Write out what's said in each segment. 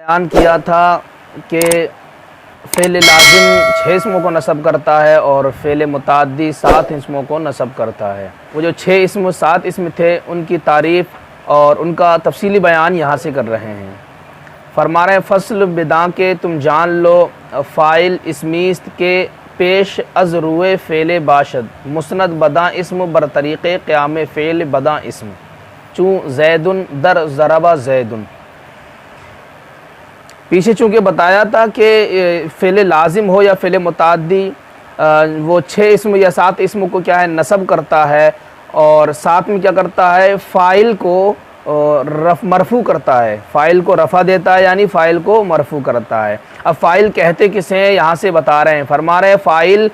بیان کیا تھا کہ فعل لازم 6 اسموں کو نصب کرتا ہے اور فعل متعدی 7 اسموں کو نصب کرتا ہے۔ وہ جو 6 اسم 7 اسم تھے ان کی تعریف اور ان کا تفصیلی بیان یہاں سے کر رہے ہیں۔ فرما رہے ہیں فصل بداں کے تم جان لو فاعل اسمیست کے پیش از روئے فعل باشد مسند بداں اسم برطریق قیام فعل بداں اسم چوں زیدن در ضربہ زیدن۔ پیچھے چونکہ بتایا تھا کہ فعل لازم ہو یا فعل متعدی وہ 6 اسم یا 7 اسم کو کیا ہے نصب کرتا ہے اور ساتھ میں کیا کرتا ہے فاعل کو مرفوع کرتا ہے، فاعل کو رفع دیتا ہے یعنی فاعل کو مرفوع کرتا ہے۔ اب فاعل کہتے کسے ہیں یہاں سے بتا رہے ہیں، فرما رہے ہیں فاعل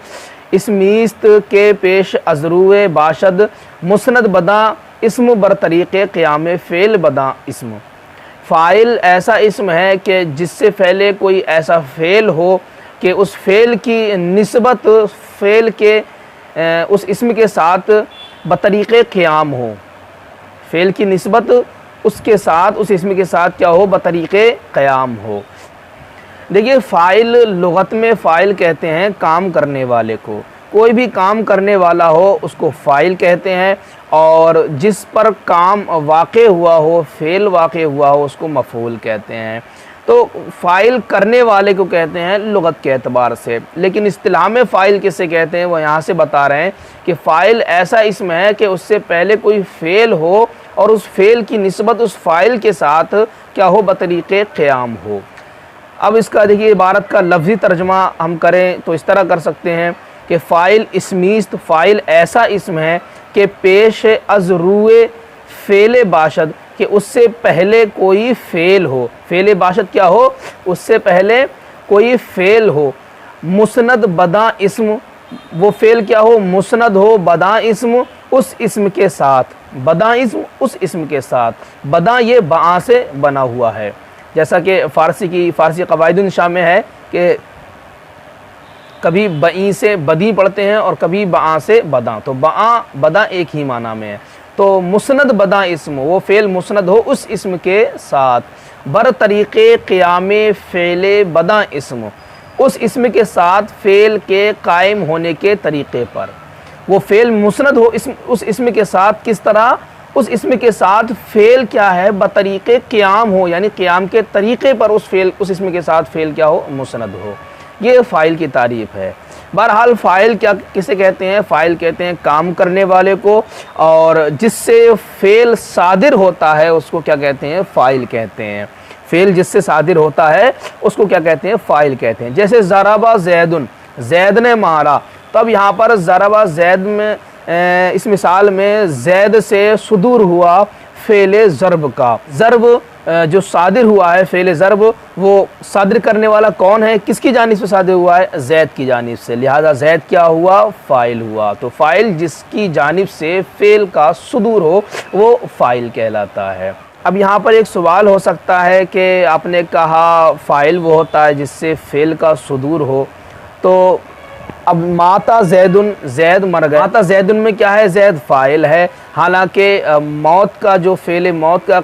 اسمیست کے پیش ازروع باشد مسند بداں اسم برطریق قیام فعل بداں اسم۔ فاعل ایسا اسم ہے کہ جس سے پہلے کوئی ایسا فعل ہو کہ اس فعل کی نسبت فعل کے اس اسم کے ساتھ بطریق قیام ہو، فعل کی نسبت اس کے ساتھ اس اسم کے ساتھ کیا ہو بطریق قیام ہو۔ دیکھیے فاعل لغت میں فاعل کہتے ہیں کام کرنے والے کو، کوئی بھی کام کرنے والا ہو اس کو فاعل کہتے ہیں، اور جس پر کام واقع ہوا ہو فعل واقع ہوا ہو اس کو مفعول کہتے ہیں۔ تو فاعل کرنے والے کو کہتے ہیں لغت کے اعتبار سے، لیکن اصطلاح میں فاعل کسے کہتے ہیں وہ یہاں سے بتا رہے ہیں کہ فاعل ایسا اسم ہے کہ اس سے پہلے کوئی فعل ہو اور اس فعل کی نسبت اس فاعل کے ساتھ کیا ہو بطریق قیام ہو۔ اب اس کا دیکھیے عبارت کا لفظی ترجمہ ہم کریں تو اس طرح کر سکتے ہیں کہ فاعل اسمیست فاعل ایسا اسم ہے کہ پیش از روئے فعل باشد کہ اس سے پہلے کوئی فعل ہو، فعل باشد کیا ہو اس سے پہلے کوئی فعل ہو، مسند بداں اسم وہ فعل کیا ہو مسند ہو بداں اسم اس اسم کے ساتھ، بداں اسم اس اسم کے ساتھ، بداں یہ باں سے بنا ہوا ہے، جیسا کہ فارسی قواعد النشاء میں ہے کہ کبھی بئیں سے بدی پڑھتے ہیں اور کبھی باں سے بداں، تو باں بداں ایک ہی معنی میں ہے۔ تو مسند بداں اسم وہ فعل مسند ہو اس اسم کے ساتھ، بر طریق قیام فعل بداں اسم اس اسم کے ساتھ فعل کے قائم ہونے کے طریقے پر، وہ فعل مسند ہو اس اسم کے ساتھ کس طرح اس اسم کے ساتھ فعل کیا ہے بطریق قیام ہو یعنی قیام کے طریقے پر اس اسم کے ساتھ فعل کیا ہو مسند ہو۔ یہ فاعل کی تعریف ہے۔ بہرحال فاعل کیا کسے کہتے ہیں؟ فاعل کہتے ہیں کام کرنے والے کو، اور جس سے فعل صادر ہوتا ہے اس کو کیا کہتے ہیں فاعل کہتے ہیں۔ فعل جس سے صادر ہوتا ہے اس کو کیا کہتے ہیں فاعل کہتے ہیں۔ جیسے ضربہ زیدن زید نے مارا، تو اب یہاں پر ضربہ زید میں اس مثال میں زید سے صدور ہوا فعل ضرب کا، ضرب جو صادر ہوا ہے فعل ضرب وہ صادر کرنے والا کون ہے، کس کی جانب سے صادر ہوا ہے زید کی جانب سے، لہذا زید کیا ہوا فاعل ہوا۔ تو فاعل جس کی جانب سے فعل کا صدور ہو وہ فاعل کہلاتا ہے۔ اب یہاں پر ایک سوال ہو سکتا ہے کہ آپ نے کہا فاعل وہ ہوتا ہے جس سے فعل کا صدور ہو، تو اب ماتا زیدن زید مر گیا، ماتا زیدن میں کیا ہے زید فاعل ہے، حالانکہ موت کا جو فعل موت کا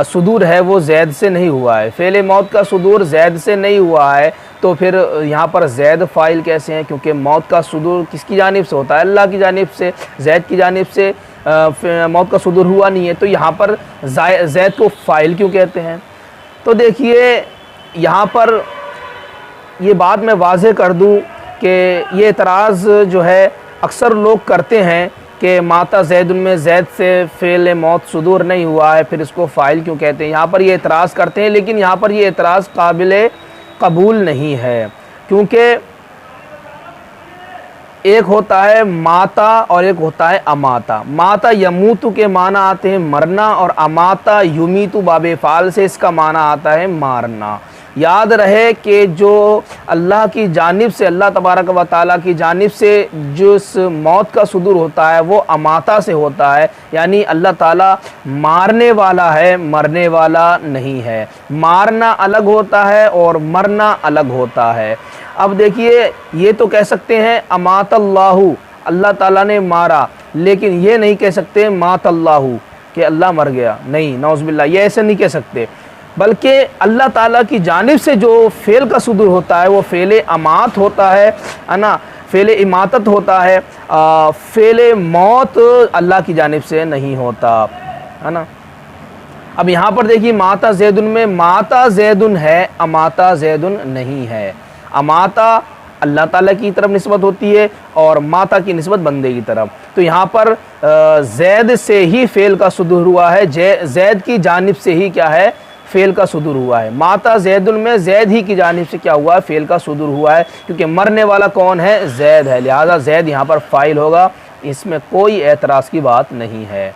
صدور ہے وہ زید سے نہیں ہوا ہے، فعل موت کا صدور زید سے نہیں ہوا ہے، تو پھر یہاں پر زید فاعل کیسے ہیں؟ کیونکہ موت کا صدور کس کی جانب سے ہوتا ہے اللہ کی جانب سے، زید کی جانب سے موت کا صدور ہوا نہیں ہے، تو یہاں پر زید کو فاعل کیوں کہتے ہیں؟ تو دیکھیے یہاں پر یہ بات میں واضح کر دوں کہ یہ اعتراض جو ہے اکثر لوگ کرتے ہیں کہ ماتا زید میں زید سے فعل موت صدور نہیں ہوا ہے پھر اس کو فاعل کیوں کہتے ہیں، یہاں پر یہ اعتراض کرتے ہیں، لیکن یہاں پر یہ اعتراض قابل قبول نہیں ہے، کیونکہ ایک ہوتا ہے ماتا اور ایک ہوتا ہے اماتا۔ ماتا یموتو کے معنی آتے ہیں مرنا، اور اماتا یمیتو باب فعال سے اس کا معنی آتا ہے مارنا۔ یاد رہے کہ جو اللہ کی جانب سے اللہ تبارک و تعالیٰ کی جانب سے جس موت کا صدور ہوتا ہے وہ اماتا سے ہوتا ہے، یعنی اللہ تعالیٰ مارنے والا ہے مرنے والا نہیں ہے، مارنا الگ ہوتا ہے اور مرنا الگ ہوتا ہے۔ اب دیکھیے یہ تو کہہ سکتے ہیں امات اللہ اللہ تعالیٰ نے مارا، لیکن یہ نہیں کہہ سکتے مات اللہ کہ اللہ مر گیا، نہیں نعوذ باللہ یہ ایسے نہیں کہہ سکتے، بلکہ اللہ تعالیٰ کی جانب سے جو فعل کا صدور ہوتا ہے وہ فعل امات ہوتا ہے نا، فعل اماتت ہوتا ہے، فعل موت اللہ کی جانب سے نہیں ہوتا ہے نا۔ اب یہاں پر دیکھیے ماتا زیدن میں ماتا زیدن ہے، اماتا زیدن نہیں ہے۔ اماتا اللہ تعالیٰ کی طرف نسبت ہوتی ہے اور ماتا کی نسبت بندے کی طرف، تو یہاں پر زید سے ہی فعل کا صدور ہوا ہے، زید کی جانب سے ہی کیا ہے فعل کا صدور ہوا ہے۔ ماتا زیدن میں زید ہی کی جانب سے کیا ہوا ہے فعل کا صدور ہوا ہے، کیونکہ مرنے والا کون ہے زید ہے، لہذا زید یہاں پر فاعل ہوگا، اس میں کوئی اعتراض کی بات نہیں ہے۔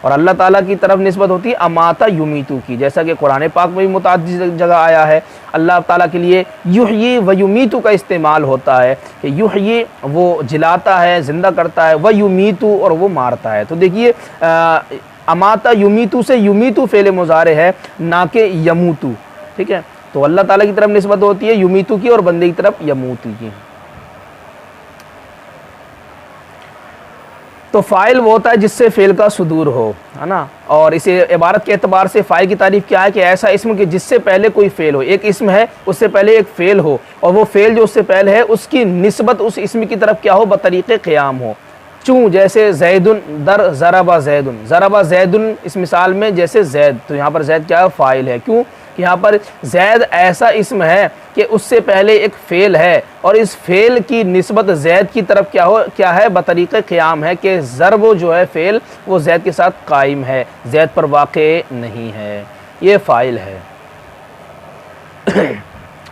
اور اللہ تعالیٰ کی طرف نسبت ہوتی ہے اماتا یمیتو کی، جیسا کہ قرآن پاک میں بھی متعدد جگہ آیا ہے، اللہ تعالیٰ کے لیے یحیی و یمیتو کا استعمال ہوتا ہے کہ یحیی وہ جلاتا ہے، زندہ کرتا ہے، و یمیتو اور وہ مارتا ہے۔ تو دیکھیے اماتا یمیتو سے یمیتو فعل مضارع ہے نہ کہ یموتو، ٹھیک ہے، تو اللہ تعالیٰ کی طرف نسبت ہوتی ہے یمیتو کی اور بندے کی طرف یموتو کی۔ تو فاعل وہ ہوتا ہے جس سے فعل کا صدور ہو، ہے نا، اور اس عبارت کے اعتبار سے فاعل کی تعریف کیا ہے کہ ایسا اسم کہ جس سے پہلے کوئی فعل ہو، ایک اسم ہے اس سے پہلے ایک فعل ہو، اور وہ فعل جو اس سے پہلے ہے اس کی نسبت اس اسم کی طرف کیا ہو بطریق قیام ہو، چوں جیسے زیدن در ضرب زیدن، ضرب زیدن اس مثال میں جیسے زید، تو یہاں پر زید کیا ہے فاعل ہے، کیوں کہ یہاں پر زید ایسا اسم ہے کہ اس سے پہلے ایک فعل ہے اور اس فعل کی نسبت زید کی طرف کیا ہے بطریق قیام ہے کہ ضرب جو ہے فعل وہ زید کے ساتھ قائم ہے، زید پر واقع نہیں ہے، یہ فاعل ہے۔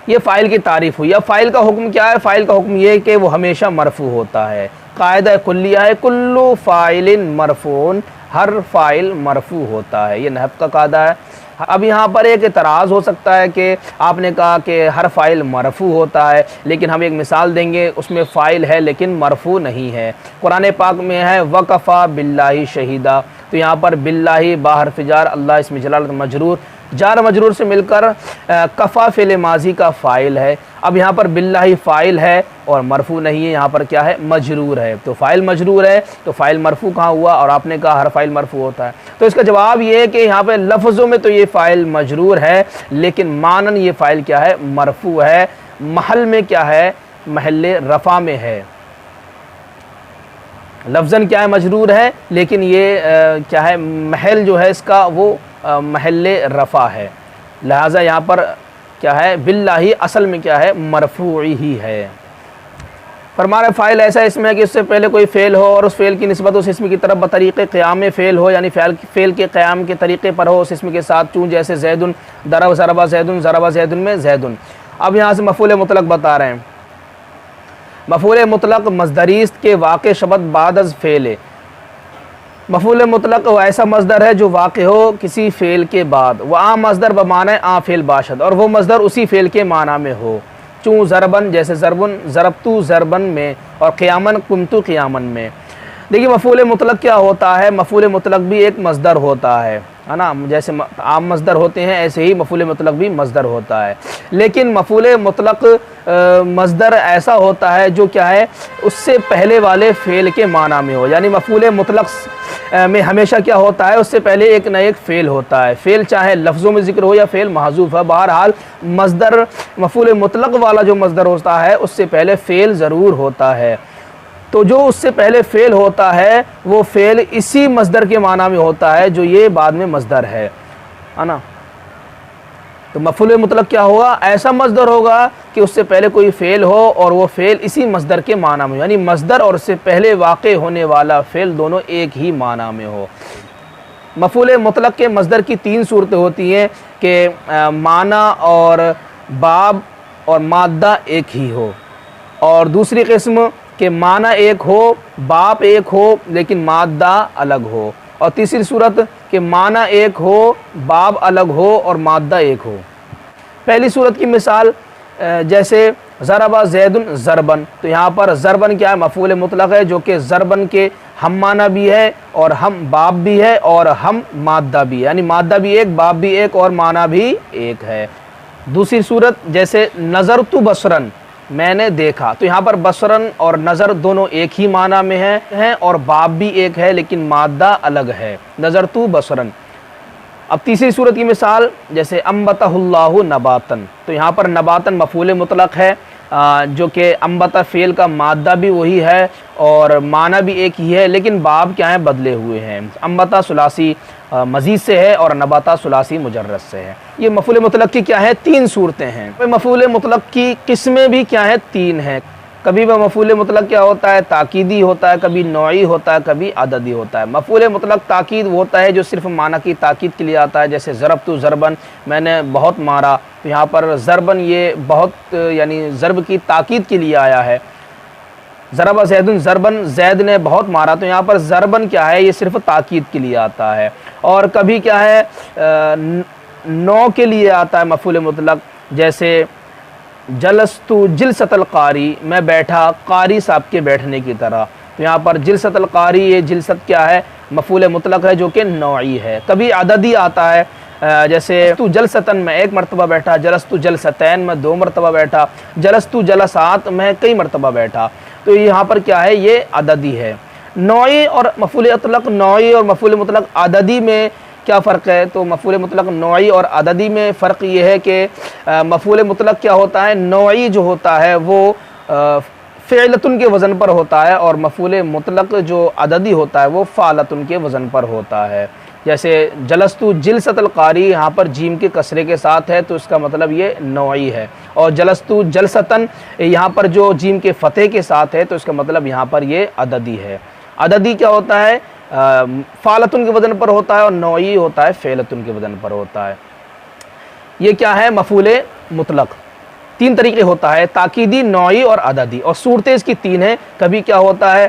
یہ فاعل کی تعریف ہوئی۔ اب فاعل کا حکم کیا ہے؟ فاعل کا حکم یہ ہے کہ وہ ہمیشہ مرفوع ہوتا ہے، قاعدہ کلیہ ہے کلو فاعل مرفوع، ہر فاعل مرفوع ہوتا ہے، یہ نحو کا قاعدہ ہے۔ اب یہاں پر ایک اعتراض ہو سکتا ہے کہ آپ نے کہا کہ ہر فاعل مرفوع ہوتا ہے، لیکن ہم ایک مثال دیں گے اس میں فاعل ہے لیکن مرفوع نہیں ہے۔ قرآن پاک میں ہے وَكَفَى بِاللَّهِ شَهِيدًا، تو یہاں پر باللہ باحرف جار، اللہ اسم جلالت مجرور، جار مجرور سے مل کر کفا فعل ماضی کا فاعل ہے۔ اب یہاں پر باللہ فاعل ہے اور مرفوع نہیں ہے، یہاں پر کیا ہے مجرور ہے، تو فاعل مجرور ہے تو فاعل مرفوع کہاں ہوا؟ اور آپ نے کہا ہر فاعل مرفوع ہوتا ہے، تو اس کا جواب یہ ہے کہ یہاں پہ لفظوں میں تو یہ فاعل مجرور ہے لیکن معنن یہ فاعل کیا ہے مرفوع ہے، محل میں کیا ہے محل رفع میں ہے، لفظاً کیا ہے مجرور ہے لیکن یہ کیا ہے محل جو ہے اس کا وہ محل رفع ہے، لہٰذا یہاں پر کیا ہے باللہ اصل میں کیا ہے مرفوع ہی ہے۔ فرما رہے فاعل ایسا اسم ہے کہ اس سے پہلے کوئی فعل ہو اور اس فعل کی نسبت اس اسم کی طرف بطریق قیام فعل ہو، یعنی فعل کے قیام کے طریقے پر ہو اس اسم کے ساتھ، چون جیسے زیدن ضرب ضرب زیدن، ضرب زیدن میں زیدن۔ اب یہاں سے مفعول مطلق بتا رہے ہیں، مفعول مطلق مصدریست کے واقع شبد بعد از فعل، مفعول مطلق وہ ایسا مصدر ہے جو واقع ہو کسی فعل کے بعد، وہ عام مصدر بمعنی عام فعل باشد، اور وہ مصدر اسی فعل کے معنی میں ہو، چون ضربن جیسے ضربن ضربتو ضربن میں، اور قیامن قمتو قیامن میں۔ دیکھیے مفعول مطلق کیا ہوتا ہے؟ مفعول مطلق بھی ایک مصدر ہوتا ہے نا، جیسے عام مصدر ہوتے ہیں ایسے ہی مفعول مطلق بھی مصدر ہوتا ہے، لیکن مفعول مطلق مصدر ایسا ہوتا ہے جو کیا ہے اس سے پہلے والے فعل کے معنی میں ہو، یعنی مفعول مطلق میں ہمیشہ کیا ہوتا ہے اس سے پہلے ایک نہ ایک فعل ہوتا ہے، فعل چاہے لفظوں میں ذکر ہو یا فعل محذوف ہے، بہرحال مصدر مفعول مطلق والا جو مصدر ہوتا ہے اس سے پہلے فعل ضرور ہوتا ہے، تو جو اس سے پہلے فعل ہوتا ہے وہ فعل اسی مصدر کے معنی میں ہوتا ہے جو یہ بعد میں مصدر ہے نا، تو مفعول مطلق کیا ہوگا؟ ایسا مصدر ہوگا کہ اس سے پہلے کوئی فعل ہو اور وہ فعل اسی مصدر کے معنی میں، یعنی مصدر اور اس سے پہلے واقع ہونے والا فعل دونوں ایک ہی معنی میں ہو۔ مفعول مطلق کے مصدر کی تین صورتیں ہوتی ہیں کہ معنی اور باب اور مادہ ایک ہی ہو، اور دوسری قسم کہ معنی ایک ہو باب ایک ہو لیکن مادہ الگ ہو، اور تیسری صورت کہ معنی ایک ہو باب الگ ہو اور مادہ ایک ہو۔ پہلی صورت کی مثال جیسے ضرب زیدن ضربن، تو یہاں پر ضربن کیا ہے؟ مفعول مطلق ہے جو کہ ضربن کے ہم معنی بھی ہے اور ہم باب بھی ہے اور ہم مادہ بھی ہے، یعنی مادہ بھی ایک باب بھی ایک اور معنی بھی ایک ہے۔ دوسری صورت جیسے نظرت بصرن، میں نے دیکھا، تو یہاں پر بصرن اور نظر دونوں ایک ہی معنی میں ہیں اور باب بھی ایک ہے لیکن مادہ الگ ہے، نظرت بصرن۔ اب تیسری صورت کی مثال جیسے انبتہ اللہ نباتن، تو یہاں پر نباتن مفعول مطلق ہے، جو کہ انبتہ فعل کا مادہ بھی وہی ہے اور معنی بھی ایک ہی ہے، لیکن باب کیا ہیں بدلے ہوئے ہیں۔ انبتہ ثلاثی مزید سے ہے اور نباتہ ثلاثی مجرد سے ہے۔ یہ مفعول مطلق کی کیا ہے 3 صورتیں ہیں۔ مفعول مطلق کی قسمیں بھی کیا ہیں 3 ہیں۔ کبھی وہ مفعول مطلق کیا ہوتا ہے تاکیدی ہوتا ہے، کبھی نوعی ہوتا ہے، کبھی عددی ہوتا ہے۔ مفعول مطلق تاکید وہ ہوتا ہے جو صرف معنی کی تاکید کے لیے آتا ہے، جیسے ضربت ضربن، میں نے بہت مارا، تو یہاں پر ضربن یہ بہت یعنی ضرب کی تاکید کے لیے آیا ہے۔ ضرب زید ضربن، زید نے بہت مارا، تو یہاں پر ضربن کیا ہے یہ صرف تاکید کے لیے آتا ہے۔ اور کبھی کیا ہے نو کے لیے آتا ہے مفعول مطلق، جیسے جلستو جلست القاری، میں بیٹھا قاری صاحب کے بیٹھنے کی طرح، تو یہاں پر جلست القاری یہ جلست کیا ہے مفعول مطلق ہے جو کہ نوعی ہے۔ کبھی عددی آتا ہے، جیسے تو جلستن میں 1 مرتبہ بیٹھا، جلستو جلستین میں 2 مرتبہ بیٹھا، جلستو جلسات میں کئی مرتبہ بیٹھا، تو یہاں پر کیا ہے یہ عددی ہے۔ نوعی اور مفعول مطلق، نوعی اور مفعول مطلق عددی میں کیا فرق ہے؟ تو مفعول مطلق نوعی اور عددی میں فرق یہ ہے کہ مفعول مطلق کیا ہوتا ہے نوعی جو ہوتا ہے وہ فعلتن کے وزن پر ہوتا ہے، اور مفعول مطلق جو عددی ہوتا ہے وہ فعلتن کے وزن پر ہوتا ہے۔ جیسے جلستو جلست القاری یہاں پر جیم کے کسرے کے ساتھ ہے تو اس کا مطلب یہ نوعی ہے، اور جلستو جلستن یہاں پر جو جیم کے فتح کے ساتھ ہے تو اس کا مطلب یہاں پر یہ عددی ہے۔ عددی کیا ہوتا ہے فعلتن کے وزن پر ہوتا ہے، اور نوعی ہوتا ہے فعلتن کے وزن پر ہوتا ہے۔ یہ کیا ہے مفعول مطلق 3 طریقے ہوتا ہے، تاکیدی، نوعی اور عددی، اور صورتیں اس کی 3 ہیں۔ کبھی کیا ہوتا ہے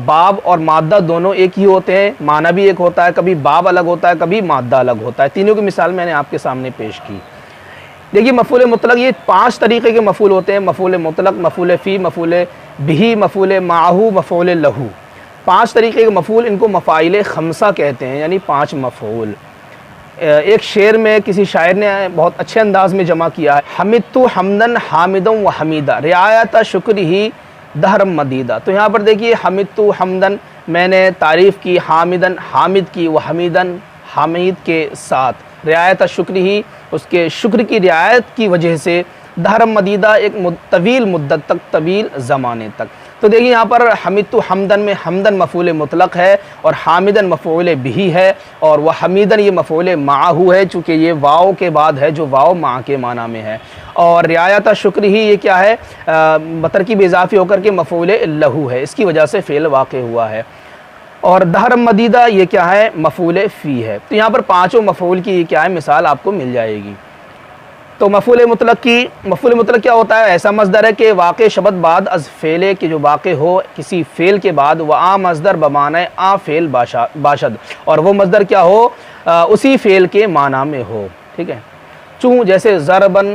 باب اور مادہ دونوں ایک ہی ہوتے ہیں، معنی بھی ایک ہوتا ہے، کبھی باب الگ ہوتا ہے، کبھی مادہ الگ ہوتا ہے۔ تینوں کی مثال میں نے آپ کے سامنے پیش کی۔ دیکھیے مفعول مطلق یہ 5 طریقے کے مفعول ہوتے ہیں، مفعول مطلق، مفعول فی، مفعول بہ، مفعول معہ، مفعول لہو۔ 5 طریقے کے مفعول، ان کو مفاعل خمسہ کہتے ہیں، یعنی 5 مفعول۔ ایک شعر میں کسی شاعر نے بہت اچھے انداز میں جمع کیا ہے، حمدت حمدن حامدم و حمیدہ رعایت شکر ہی دہرم مدیدہ۔ تو یہاں پر دیکھیے حمدت حمدن میں نے تعریف کی، حامدن حامد کی، و حمیدن حمید کے ساتھ، رعایت شکر ہی اس کے شکر کی رعایت کی وجہ سے، دہرم مدیدہ ایک طویل مدت تک، طویل زمانے تک۔ تو دیکھیے یہاں پر حمدت حمدن میں حمدن مفعول مطلق ہے اور حامدن مفعول بہ ہے، اور وہ حمیدن یہ مفعول معہ ہے، چونکہ یہ واو کے بعد ہے جو واو مع کے معنی میں ہے، اور رعایت شکر ہی یہ کیا ہے بترکیب اضافی ہو کر کے مفعول لہو ہے، اس کی وجہ سے فعل واقع ہوا ہے، اور دہرم مدیدہ یہ کیا ہے مفعول فی ہے۔ تو یہاں پر 5 مفعول کی کیا ہے مثال آپ کو مل جائے گی۔ تو مفعول مطلق کیا ہوتا ہے؟ ایسا مصدر ہے کہ واقع شبد بعد از فعل کے جو واقع ہو کسی فعل کے بعد، وہ آ مصدر بمعنی آ فعل باشد، اور وہ مصدر کیا ہو اسی فعل کے معنی میں ہو، ٹھیک ہے۔ چوں جیسے ضربن،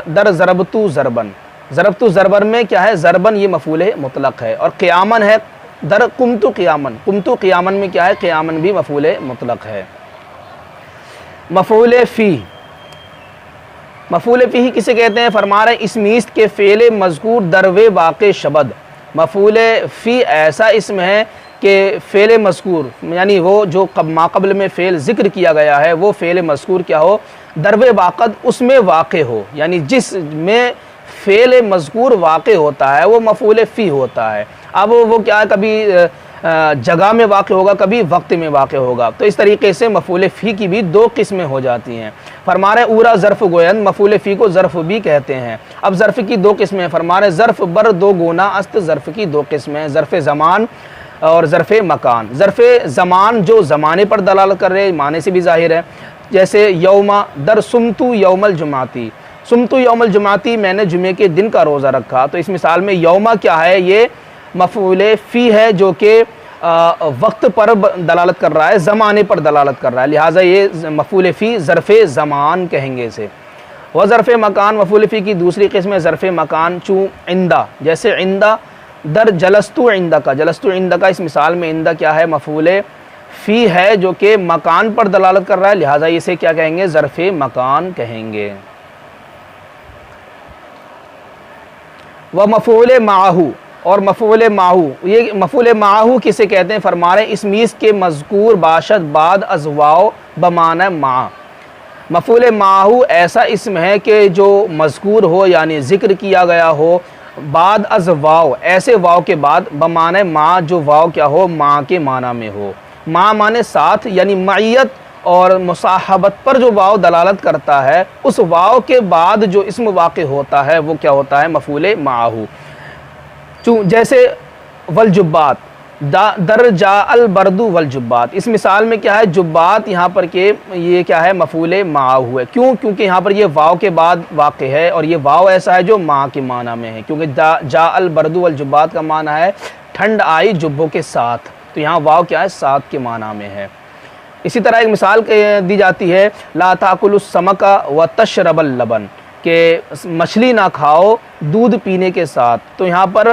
در ضربتو ضربن، ضربتو ضربن میں کیا ہے ضربن یہ مفعول مطلق ہے، اور قیامن ہے در قمتو قیامن، قمتو قیامن میں کیا ہے قیامن بھی مفعول مطلق ہے۔ مفعول فی، مفعول فی کسے کہتے ہیں؟ فرما رہے اسمیست کے فعل مذکور دروے واقع شبد۔ مفعول فی ایسا اسم ہے کہ فعل مذکور یعنی وہ جو ما قبل میں فعل ذکر کیا گیا ہے وہ فعل مذکور کیا ہو دروے واقع اس میں واقع ہو، یعنی جس میں فعل مذکور واقع ہوتا ہے وہ مفعول فی ہوتا ہے۔ اب وہ کیا ہے کبھی جگہ میں واقع ہوگا، کبھی وقت میں واقع ہوگا، تو اس طریقے سے مفعول فی کی بھی 2 قسمیں ہو جاتی ہیں۔ فرما رہے اورا ظرف گویند، مفعول فی کو ظرف بھی کہتے ہیں۔ اب ظرف کی 2 قسمیں، فرما رہے ظرف بر 2 گونا است، ظرف کی 2 قسمیں، ظرف زمان اور ظرف مکان۔ ظرف زمان جو زمانے پر دلالت کر رہے معنی سے بھی ظاہر ہے، جیسے یوما در سمتو یوم الجمعتی، سمتو یوم الجمعتی میں نے جمعے کے دن کا روزہ رکھا، تو اس مثال میں یوما کیا ہے یہ مفعول فی ہے جو کہ وقت پر دلالت کر رہا ہے، زمانے پر دلالت کر رہا ہے، لہٰذا یہ مفعول فی ظرف زمان کہیں گے اسے۔ وہ ظرف مکان، مفعول فی کی دوسری قسم ہے ظرف مکان، چوں عندہ، جیسے عندہ در جلستو عندہ کا، جلستو عندہ کا اس مثال میں عندہ کیا ہے مفعول فی ہے جو کہ مکان پر دلالت کر رہا ہے، لہٰذا اسے کیا کہیں گے ظرف مکان کہیں گے۔ وہ مفعول معہو، اور مفعول معہو، یہ مفعول معہو کسے کہتے ہیں؟ فرما رہے اسمیس کے مذکور باشد بعد از واو بمعنی ما۔ مفعول معہو ایسا اسم ہے کہ جو مذکور ہو یعنی ذکر کیا گیا ہو بعد از واو، ایسے واو کے بعد، بمعنی ما جو واو کیا ہو ما کے معنی میں ہو۔ ما معنی ساتھ، یعنی معیت اور مصاحبت پر جو واو دلالت کرتا ہے، اس واو کے بعد جو اسم واقع ہوتا ہے وہ کیا ہوتا ہے؟ مفعول معہو۔ جیسے والجبات، در جاء البرد والجبات، اس مثال میں کیا ہے؟ جبات یہاں پر کہ یہ کیا ہے؟ مفعول معہو ہے۔ کیوں؟ کیونکہ یہاں پر یہ واو کے بعد واقع ہے اور یہ واو ایسا ہے جو ما کے معنی میں ہے، کیونکہ جاء البرد والجبات کا معنی ہے ٹھنڈ آئی جبوں کے ساتھ، تو یہاں واو کیا ہے؟ ساتھ کے معنی میں ہے۔ اسی طرح ایک مثال دی جاتی ہے لا تاکلوا السمک وتشرب اللبن، کہ مچھلی نہ کھاؤ دودھ پینے کے ساتھ۔ تو یہاں پر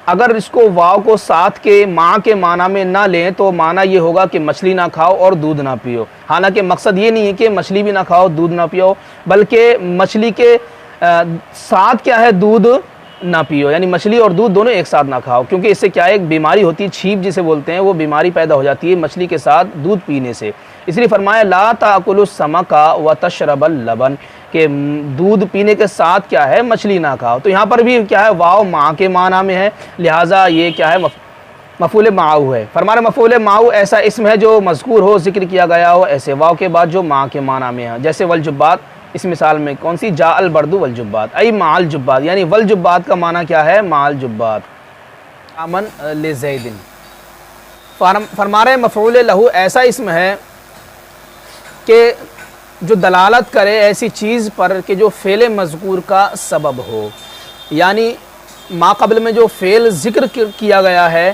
اگر اس کو واو کو ساتھ کے ماں کے معنی میں نہ لیں تو معنی یہ ہوگا کہ مچھلی نہ کھاؤ اور دودھ نہ پیو۔ حالانکہ مقصد یہ نہیں ہے کہ مچھلی بھی نہ کھاؤ دودھ نہ پیو، بلکہ مچھلی کے ساتھ کیا ہے؟ دودھ نہ پیو، یعنی مچھلی اور دودھ دونوں ایک ساتھ نہ کھاؤ، کیونکہ اس سے کیا ہے؟ ایک بیماری ہوتی ہے، چھیپ جسے بولتے ہیں، وہ بیماری پیدا ہو جاتی ہے مچھلی کے ساتھ دودھ پینے سے۔ اس لیے فرمایا لا تاکلوا السمک وتشرب اللبن، کہ دودھ پینے کے ساتھ کیا ہے؟ مچھلی نہ کھاؤ۔ تو یہاں پر بھی کیا ہے؟ واو ماں کے معنی میں ہے، لہٰذا یہ کیا ہے؟ مفعول معہو ہے۔ فرمایا مفعول معہو ایسا اسم ہے جو مذکور ہو، ذکر کیا گیا ہو ایسے واو کے بعد جو ماں کے معنی میں ہے، جیسے والجبات، اس مثال میں کون سی؟ جاء البرد والجبات، ای مع الجبات، یعنی والجبات کا معنی کیا ہے؟ مع الجبات۔ امن لزید، فرما رہے مفعول لہو ایسا اسم ہے کہ جو دلالت کرے ایسی چیز پر کہ جو فعل مذکور کا سبب ہو، یعنی ما قبل میں جو فعل ذکر کیا گیا ہے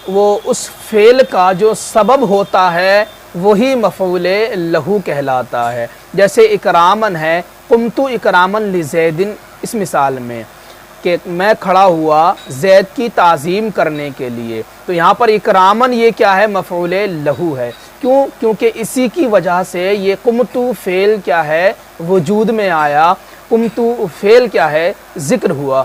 وہ اس فعل کا جو سبب ہوتا ہے وہی مفعول لہو کہلاتا ہے۔ جیسے اکرامن ہے، قمت اکرامن لزید، اس مثال میں کہ میں کھڑا ہوا زید کی تعظیم کرنے کے لیے، تو یہاں پر اکرامن یہ کیا ہے؟ مفعول لہو ہے۔ کیوں؟ کیونکہ اسی کی وجہ سے یہ قمت فعل کیا ہے؟ وجود میں آیا، قمت فعل کیا ہے؟ ذکر ہوا،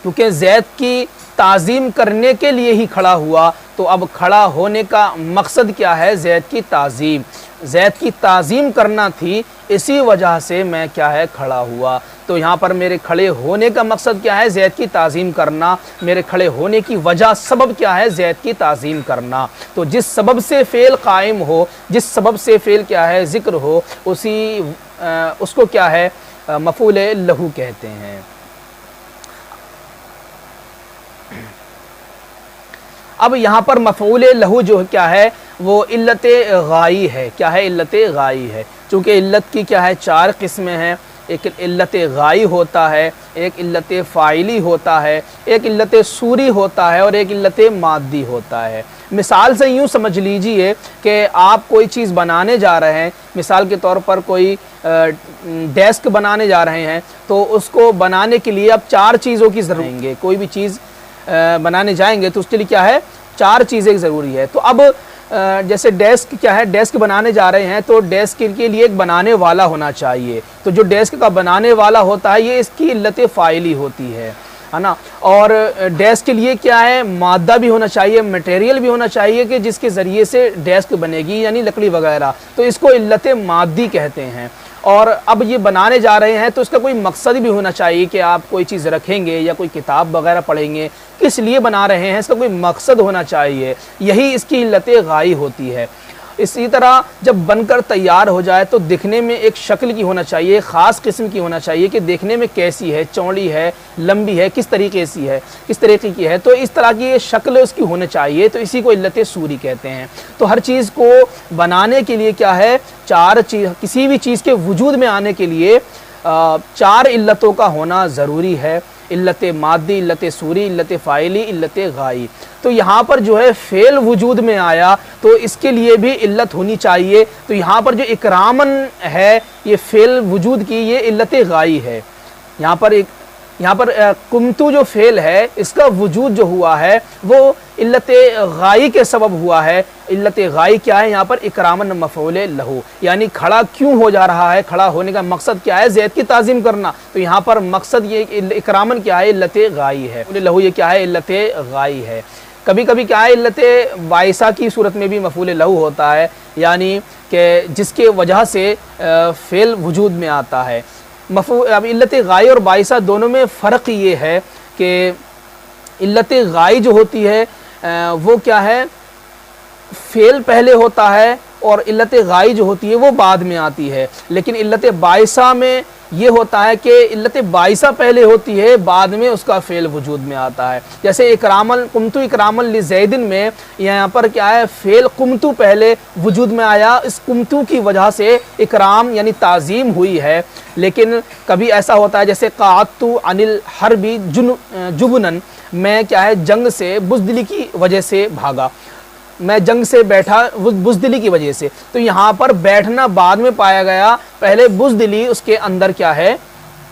کیونکہ زید کی تعظیم کرنے کے لیے ہی کھڑا ہوا، تو اب کھڑا ہونے کا مقصد کیا ہے؟ زید کی تعظیم، زید کی تعظیم کرنا تھی، اسی وجہ سے میں کیا ہے؟ کھڑا ہوا۔ تو یہاں پر میرے کھڑے ہونے کا مقصد کیا ہے؟ زید کی تعظیم کرنا، میرے کھڑے ہونے کی وجہ سبب کیا ہے؟ زید کی تعظیم کرنا۔ تو جس سبب سے فعل قائم ہو، جس سبب سے فعل کیا ہے؟ ذکر ہو، اس کو کیا ہے؟ مفعول لہو کہتے ہیں۔ اب یہاں پر مفعول لہو جو کیا ہے؟ وہ علت غائی ہے۔ کیا ہے؟ علت غائی ہے۔ چونکہ علت کی کیا ہے؟ 4 قسمیں ہیں، ایک علت غائی ہوتا ہے، ایک علت فاعلی ہوتا ہے، ایک علت صوری ہوتا ہے اور ایک علت مادی ہوتا ہے۔ مثال سے یوں سمجھ لیجئے کہ آپ کوئی چیز بنانے جا رہے ہیں، مثال کے طور پر کوئی ڈیسک بنانے جا رہے ہیں، تو اس کو بنانے کے لیے اب 4 چیزوں کی ضرورت ہے۔ کوئی بھی چیز بنانے جائیں گے تو اس کے لیے کیا ہے؟ 4 چیزیں ضروری ہے۔ تو اب جیسے ڈیسک کیا ہے؟ ڈیسک بنانے جا رہے ہیں تو ڈیسک کے لیے ایک بنانے والا ہونا چاہیے، تو جو ڈیسک کا بنانے والا ہوتا ہے یہ اس کی علت فاعلی ہوتی ہے نا۔ اور ڈیسک کے لیے کیا ہے؟ مادہ بھی ہونا چاہیے، مٹیریل بھی ہونا چاہیے کہ جس کے ذریعے سے ڈیسک بنے گی، یعنی لکڑی وغیرہ، تو اس کو علت مادی کہتے ہیں۔ اور اب یہ بنانے جا رہے ہیں تو اس کا کوئی مقصد بھی ہونا چاہیے کہ آپ کوئی چیز رکھیں گے یا کوئی کتاب وغیرہ پڑھیں گے، کس لیے بنا رہے ہیں، اس کا کوئی مقصد ہونا چاہیے، یہی اس کی علت غائی ہوتی ہے۔ اسی طرح جب بن کر تیار ہو جائے تو دکھنے میں ایک شکل کی ہونا چاہیے، خاص قسم کی ہونا چاہیے کہ دیکھنے میں کیسی ہے، چوڑی ہے، لمبی ہے، کس طریقے کی ہے، تو اس طرح کی یہ شکل اس کی ہونا چاہیے، تو اسی کو علت صوری کہتے ہیں۔ تو ہر چیز کو بنانے کے لیے کیا ہے؟ 4 چیز، کسی بھی چیز کے وجود میں آنے کے لیے 4 علتوں کا ہونا ضروری ہے، علت مادی، علت صوری، علت فاعلی، علت غائی۔ تو یہاں پر جو ہے فعل وجود میں آیا تو اس کے لیے بھی علت ہونی چاہیے، تو یہاں پر جو اکرامن ہے یہ فعل وجود کی یہ علت غائی ہے۔ یہاں پر قمتو جو فعل ہے اس کا وجود جو ہوا ہے وہ علت غائی کے سبب ہوا ہے۔ علت غائی کیا ہے؟ یہاں پر اکرامن مفعول لہو، یعنی کھڑا کیوں ہو جا رہا ہے، کھڑا ہونے کا مقصد کیا ہے؟ زید کی تعظیم کرنا، تو یہاں پر مقصد یہ اکرامن کیا ہے؟ علت غائی ہے۔ لہو یہ کیا ہے؟ علت غائی ہے۔ کبھی کبھی کیا ہے علت باعثہ کی صورت میں بھی مفعول لہو ہوتا ہے، یعنی کہ جس کے وجہ سے فعل وجود میں آتا ہے۔ اب علت غائی اور باعثہ دونوں میں فرق یہ ہے کہ علت غائی جو ہوتی ہے وہ کیا ہے، فعل پہلے ہوتا ہے، اور علت غائی جو ہوتی ہے وہ بعد میں آتی ہے۔ لیکن علت باعثہ میں یہ ہوتا ہے کہ علت باعثہ پہلے ہوتی ہے، بعد میں اس کا فعل وجود میں آتا ہے۔ جیسے قمت اکراما لزید میں یہاں پر کیا ہے، فعل قمت پہلے وجود میں آیا، اس قمت کی وجہ سے اکرام یعنی تعظیم ہوئی ہے۔ لیکن کبھی ایسا ہوتا ہے جیسے قعدت عن الحرب جبنا، میں کیا ہے جنگ سے بزدلی کی وجہ سے بھاگا، میں جنگ سے بیٹھا بزدلی کی وجہ سے، تو یہاں پر بیٹھنا بعد میں پایا گیا، پہلے بزدلی اس کے اندر کیا ہے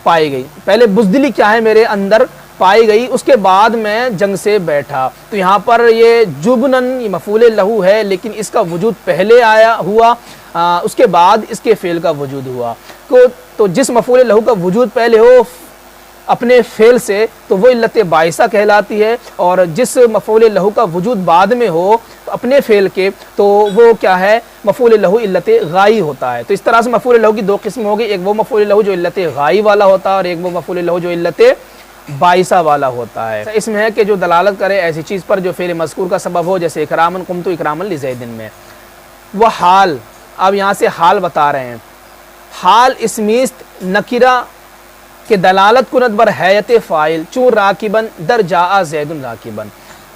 پائی گئی، پہلے بزدلی کیا ہے میرے اندر پائی گئی، اس کے بعد میں جنگ سے بیٹھا۔ تو یہاں پر یہ جبنن یہ مفعول لہو ہے، لیکن اس کا وجود پہلے آیا ہوا، اس کے بعد اس کے فعل کا وجود ہوا۔ تو جس مفعول لہو کا وجود پہلے ہو اپنے فعل سے تو وہ علت باعثہ کہلاتی ہے، اور جس مفعول لہو کا وجود بعد میں ہو اپنے فعل کے تو وہ کیا ہے، مفعول لہو علت غائی ہوتا ہے۔ تو اس طرح سے مفعول لہو کی دو قسم ہوگی، ایک وہ مفعول لہو جو علت غائی والا ہوتا ہے، اور ایک وہ مفعول لہو جو علت باعثہ والا ہوتا ہے۔ اس میں ہے کہ جو دلالت کرے ایسی چیز پر جو فعل مذکور کا سبب ہو، جیسے اکراما قمت اکراما لزید میں۔ وہ حال، اب یہاں سے حال بتا رہے ہیں، حال اسمیست نکرہ کہ دلالت کند بر حیت فاعل چون راکبن در جاء زید راکبن۔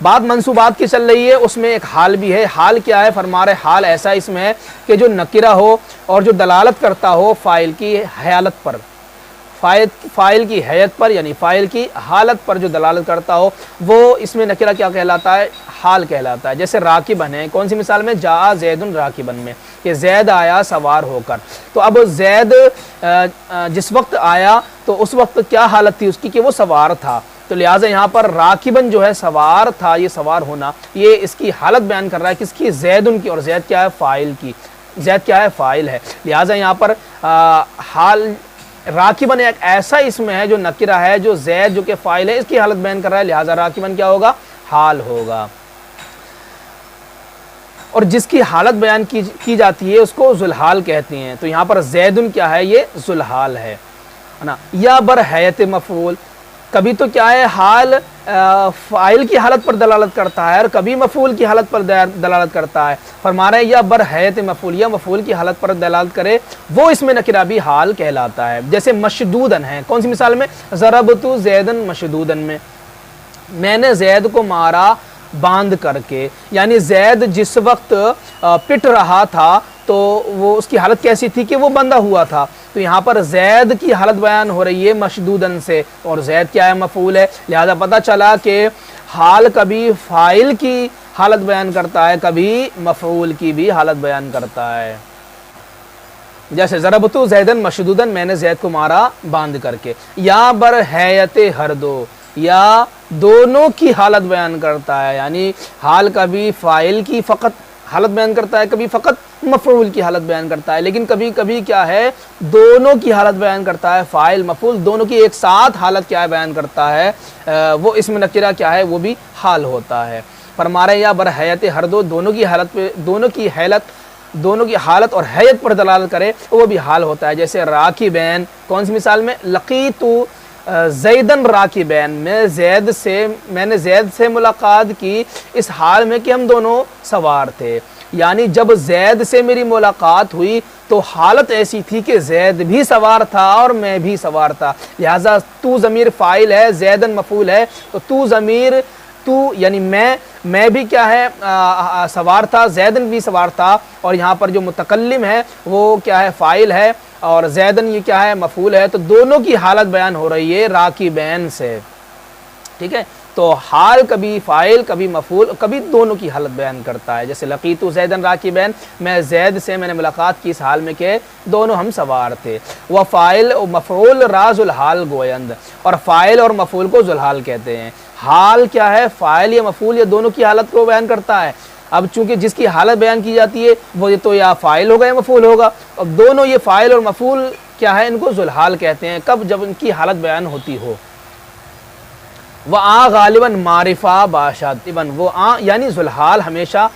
بات منصوبات کی چل رہی ہے، اس میں ایک حال بھی ہے۔ حال کیا ہے، فرما رہے حال ایسا اس میں ہے کہ جو نکرہ ہو اور جو دلالت کرتا ہو فاعل کی حالت پر، فاعل کی حیت پر یعنی فاعل کی حالت پر جو دلالت کرتا ہو وہ اس میں نکرہ کیا کہلاتا ہے، حال کہلاتا ہے۔ جیسے راکبن ہے، کون سی مثال میں، جاء زید راکبن میں، کہ زید آیا سوار ہو کر۔ تو اب زید جس وقت آیا تو اس وقت کیا حالت تھی اس کی، کہ وہ سوار تھا، تو لہٰذا یہاں پر راکبن جو ہے سوار تھا، یہ سوار ہونا، یہ اس کی حالت بیان کر رہا ہے، کس کی، زیدن کی، اور زید کیا ہے، فاعل کی، زید کیا ہے، فاعل ہے۔ لہٰذا یہاں پر حال راکبن ایک ایسا اسم ہے جو نکرہ ہے، جو زید جو کہ فاعل ہے اس کی حالت بیان کر رہا ہے، لہٰذا راکبن کیا ہوگا، حال ہوگا۔ اور جس کی حالت بیان کی جاتی ہے اس کو ذوالحال کہتے ہیں۔ تو یہاں پر زیدن کیا ہے، یہ ذوالحال ہے نا۔ یا بر حیت مفعول، کبھی تو کیا ہے حال فاعل کی حالت پر دلالت کرتا ہے، اور کبھی مفعول کی حالت پر دلالت کرتا ہے۔ فرما رہے ہیں یا بر حیت مفعول، یا مفعول کی حالت پر دلالت کرے وہ اس میں نکرہ بھی حال کہلاتا ہے۔ جیسے مشدودن ہے، کون سی مثال میں، ضربت زیدن مشدودن میں نے زید کو مارا باندھ کر کے، یعنی زید جس وقت پٹ رہا تھا تو وہ اس کی حالت کیسی تھی، کہ وہ بندھا ہوا تھا۔ تو یہاں پر زید کی حالت بیان ہو رہی ہے مشدودن سے، اور زید کیا ہے، مفعول ہے، لہذا پتہ چلا کہ حال کبھی فاعل کی حالت بیان کرتا ہے، کبھی مفعول کی بھی حالت بیان کرتا ہے۔ جیسے ضربت زیدن مشدودن، میں نے زید کو مارا باندھ کر کے۔ یا بر حیت ہر دو، یا دونوں کی حالت بیان کرتا ہے، یعنی حال کبھی فاعل کی فقط حالت بیان کرتا ہے، کبھی فقط مفعول کی حالت بیان کرتا ہے، لیکن کبھی کبھی کیا ہے دونوں کی حالت بیان کرتا ہے، فاعل مفعول دونوں کی ایک ساتھ حالت کیا ہے بیان کرتا ہے، وہ اسم نکرہ کیا ہے، وہ بھی حال ہوتا ہے۔ فرما رہے یا بر حیت ہر دو، دونوں کی حالت اور حیت پر دلالت کرے وہ بھی حال ہوتا ہے۔ جیسے راکبین، کون سی مثال میں، لقیتو زیدن راکبین، میں نے زید سے ملاقات کی اس حال میں کہ ہم دونوں سوار تھے، یعنی جب زید سے میری ملاقات ہوئی تو حالت ایسی تھی کہ زید بھی سوار تھا اور میں بھی سوار تھا، لہٰذا تو ضمیر فاعل ہے، زیدن مفعول ہے، تو تو ضمیر تو یعنی میں بھی کیا ہے سوار تھا، زیدن بھی سوار تھا، اور یہاں پر جو متکلم ہے وہ کیا ہے، فاعل ہے، اور زیدن یہ کیا ہے، مفعول ہے، تو دونوں کی حالت بیان ہو رہی ہے راکبین سے، ٹھیک ہے۔ تو حال کبھی فاعل کبھی مفعول کبھی دونوں کی حالت بیان کرتا ہے۔ جیسے لقیتو زیدن راکبین، میں زید سے میں نے ملاقات کی اس حال میں کہ دونوں ہم سوار تھے۔ وہ فاعل و مفعول راز الحال گویند، اور فاعل اور مفعول کو ذوالحال کہتے ہیں۔ حال کیا ہے، فاعل یا مفعول یا دونوں کی حالت کو بیان کرتا ہے۔ اب چونکہ جس کی حالت بیان کی جاتی ہے وہ تو یا فاعل ہوگا یا مفعول ہوگا، اب دونوں یہ فاعل اور مفعول کیا ہے، ان کو ذوالحال کہتے ہیں، کب، جب ان کی حالت بیان ہوتی ہو۔ وآ غالباً معرفہ باشد، وہ آ یعنی ذوالحال ہمیشہ،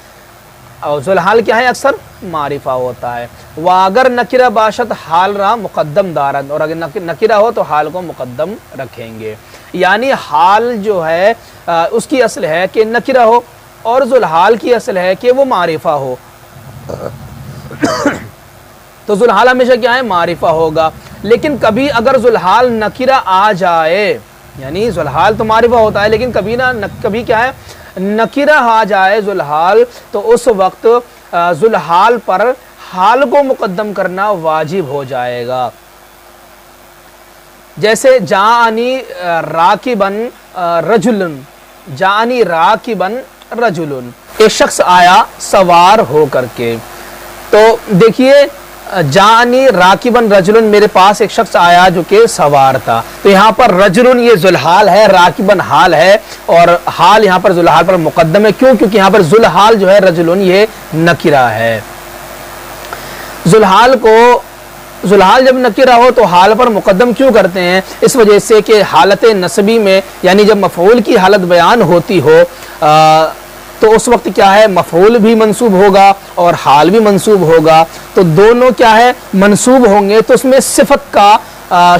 اور ذوالحال کیا ہے اکثر معرفہ ہوتا ہے. وہ اگر نکرہ باشد حال رہا مقدم دارد، اور اگر نکرہ ہو تو حال کو مقدم رکھیں گے. یعنی حال جو ہے اس کی اصل ہے کہ نکرہ ہو، اور ذوالحال کی اصل ہے کہ وہ معرفہ ہو. تو ذوالحال ہمیشہ کیا ہے معرفہ ہوگا. لیکن کبھی اگر ذوالحال نکرہ آ جائے، یعنی ذوالحال تو معرفہ ہوتا ہے لیکن کبھی کیا ہے نکرہ آ جائے ذوالحال، تو اس وقت ذوالحال پر حال کو مقدم کرنا واجب ہو جائے گا. جیسے جاءنی راکبن رجلن، جاءنی راکبن رجلن، ایک شخص آیا سوار ہو کر کے. تو دیکھیے جاءنی راکبن رجلن، میرے پاس ایک شخص آیا جو کہ سوار تھا. تو یہاں پر رجلن یہ ذوالحال ہے، راکبن حال ہے، اور حال یہاں پر ذوالحال پر مقدم ہے. کیوں؟ کیونکہ یہاں پر ذوالحال جو ہے رجلن یہ نکرہ ہے. ذوالحال جب نکرہ ہو تو حال پر مقدم کیوں کرتے ہیں؟ اس وجہ سے کہ حالت نسبی میں، یعنی جب مفعول کی حالت بیان ہوتی ہو تو اس وقت کیا ہے مفعول بھی منصوب ہوگا اور حال بھی منصوب ہوگا. تو دونوں کیا ہے منصوب ہوں گے، تو اس میں صفت کا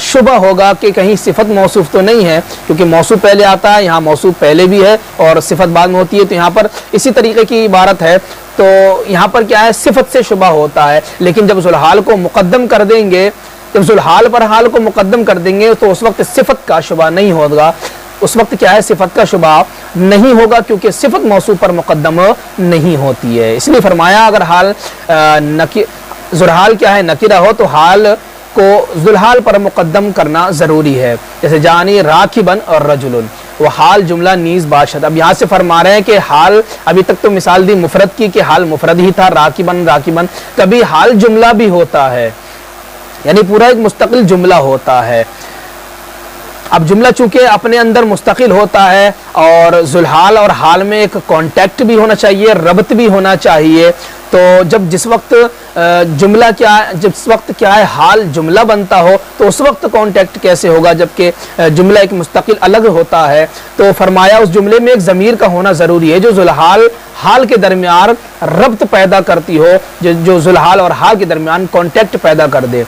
شبہ ہوگا کہ کہیں صفت موصوف تو نہیں ہے، کیونکہ موصوف پہلے آتا ہے، یہاں موصوف پہلے بھی ہے اور صفت بعد میں ہوتی ہے. تو یہاں پر اسی طریقے کی عبارت ہے. تو یہاں پر کیا ہے صفت سے شبہ ہوتا ہے. لیکن جب ذوالحال کو مقدم کر دیں گے، جب ذوالحال پر حال کو مقدم کر دیں گے تو اس وقت صفت کا شبہ نہیں ہوگا. اس وقت کیا ہے صفت کا شبہ نہیں ہوگا، کیونکہ صفت موصوف پر مقدم نہیں ہوتی ہے. اس لیے فرمایا اگر حال ذوالحال کیا ہے نکرہ ہو تو حال کو ذوالحال پر مقدم کرنا ضروری ہے. جیسے جانی راکبن اور رجلن، وہ حال جملہ نیز باشد. اب یہاں سے فرما رہے ہیں کہ حال، ابھی تک تو مثال دی مفرد کی کہ حال مفرد ہی تھا، راکبن راکبن. کبھی حال جملہ بھی ہوتا ہے، یعنی پورا ایک مستقل جملہ ہوتا ہے. اب جملہ چونکہ اپنے اندر مستقل ہوتا ہے اور ذوالحال اور حال میں ایک کانٹیکٹ بھی ہونا چاہیے، ربط بھی ہونا چاہیے. تو جس وقت کیا ہے حال جملہ بنتا ہو تو اس وقت کانٹیکٹ کیسے ہوگا جبکہ جملہ ایک مستقل الگ ہوتا ہے. تو فرمایا اس جملے میں ایک ضمیر کا ہونا ضروری ہے جو ذوالحال حال کے درمیان ربط پیدا کرتی ہو، جو ذوالحال اور حال کے درمیان کانٹیکٹ پیدا کر دے.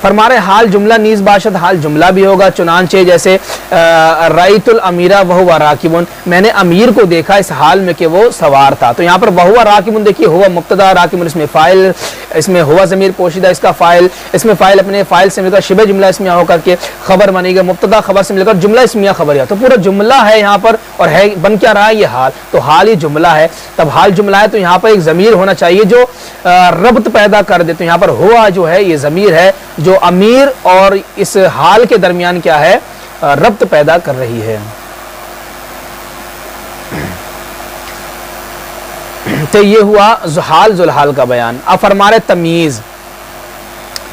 فرما رہے حال جملہ نیز باشد، حال جملہ بھی ہوگا. چنانچہ جیسے رأیت الامیرہ وہو راکبن، میں نے امیر کو دیکھا اس حال میں کہ وہ سوار تھا. تو یہاں پر وہو راکبن دیکھیے، ہوا مبتدا، راکبن اس میں فاعل، اس میں ہوا ضمیر پوشیدہ اس کا فاعل، اس میں فاعل اپنے فاعل سے مل کر شبہ جملہ اسمیہ ہو کر کے خبر بنے گا، مبتدا خبر سے مل کر جملہ اسمیہ خبریہ. تو پورا جملہ ہے یہاں پر، اور ہے بن کیا رہا ہے یہ حال. تو حال ہی جملہ ہے. تب حال جملہ ہے تو یہاں پر ایک ضمیر ہونا چاہیے جو ربط پیدا کر دے. تو یہاں پر ہوا جو ہے یہ ضمیر ہے جو امیر اور اس حال کے درمیان کیا ہے ربط پیدا کر رہی ہے. تو یہ ہوا حال ذوالحال کا بیان. اب فرما رہے تمیز.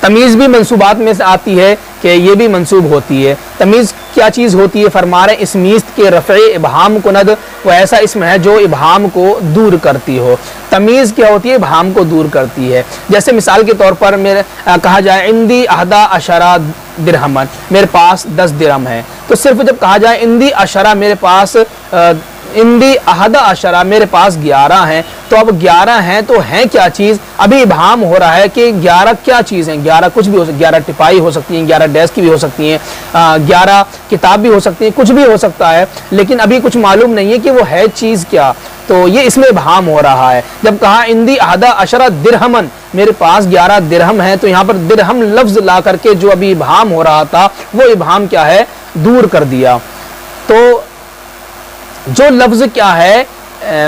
تمیز بھی منصوبات میں سے آتی ہے کہ یہ بھی منصوب ہوتی ہے. تمیز کیا چیز ہوتی ہے؟ فرما رہے اسمیست کے رفع ابہام کند، وہ ایسا اسم ہے جو ابہام کو دور کرتی ہو. تمیز کیا ہوتی ہے؟ ابہام کو دور کرتی ہے. جیسے مثال کے طور پر کہا جائے اندی 11 درہمن، میرے پاس 10 درہم ہے. تو صرف جب کہا جائے اندی 10 میرے پاس اندی 11 میرے پاس 11 ہیں، تو اب 11 ہیں تو ہیں کیا چیز؟ ابھی ابہام ہو رہا ہے کہ 11 کیا چیز ہیں. 11 کچھ بھی ہو سکتی ہے، 11 ٹپائی ہو سکتی ہیں، 11 ڈیسک بھی ہو سکتی ہیں، 11 کتاب بھی ہو سکتی ہیں، کچھ بھی ہو سکتا ہے. لیکن ابھی کچھ معلوم نہیں ہے کہ وہ ہے چیز کیا. تو یہ اس میں ابہام ہو رہا ہے. جب کہا اندی 11 درہمن، میرے پاس 11 درہم ہیں، تو یہاں پر درہم لفظ لا کر کے جو ابھی ابہام ہو رہا تھا وہ ابہام کیا ہے دور کر دیا. تو جو لفظ کیا ہے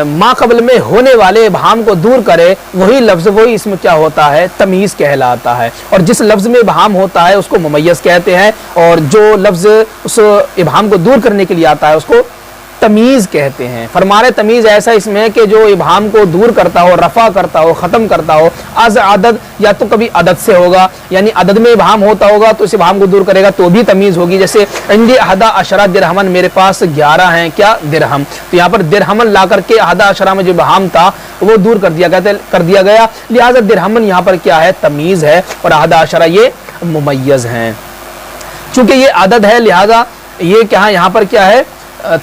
ما قبل میں ہونے والے ابہام کو دور کرے، وہی لفظ وہی اسم کیا ہوتا ہے تمیز کہلاتا ہے. اور جس لفظ میں ابہام ہوتا ہے اس کو ممیز کہتے ہیں، اور جو لفظ اس ابہام کو دور کرنے کے لیے آتا ہے اس کو تمیز کہتے ہیں. فرمارے تمیز ایسا اس میں کہ جو ابہام کو دور کرتا ہو، رفع کرتا ہو، ختم کرتا ہو. از عدد، یا تو کبھی عدد سے ہوگا، یعنی عدد میں ابہام ہوتا ہوگا تو اس ابہام کو دور کرے گا تو بھی تمیز ہوگی. جیسے عندی 11 درہمن، میرے پاس 11 ہیں کیا درہم. تو یہاں پر درہمن لا کر کے 11 میں جو ابہام تھا وہ دور کر دیا گیا. لہذا درہمن یہاں پر کیا ہے تمیز ہے، اور 11 یہ ممیز ہیں. چونکہ یہ عدد ہے لہذا یہ کیا یہاں پر کیا ہے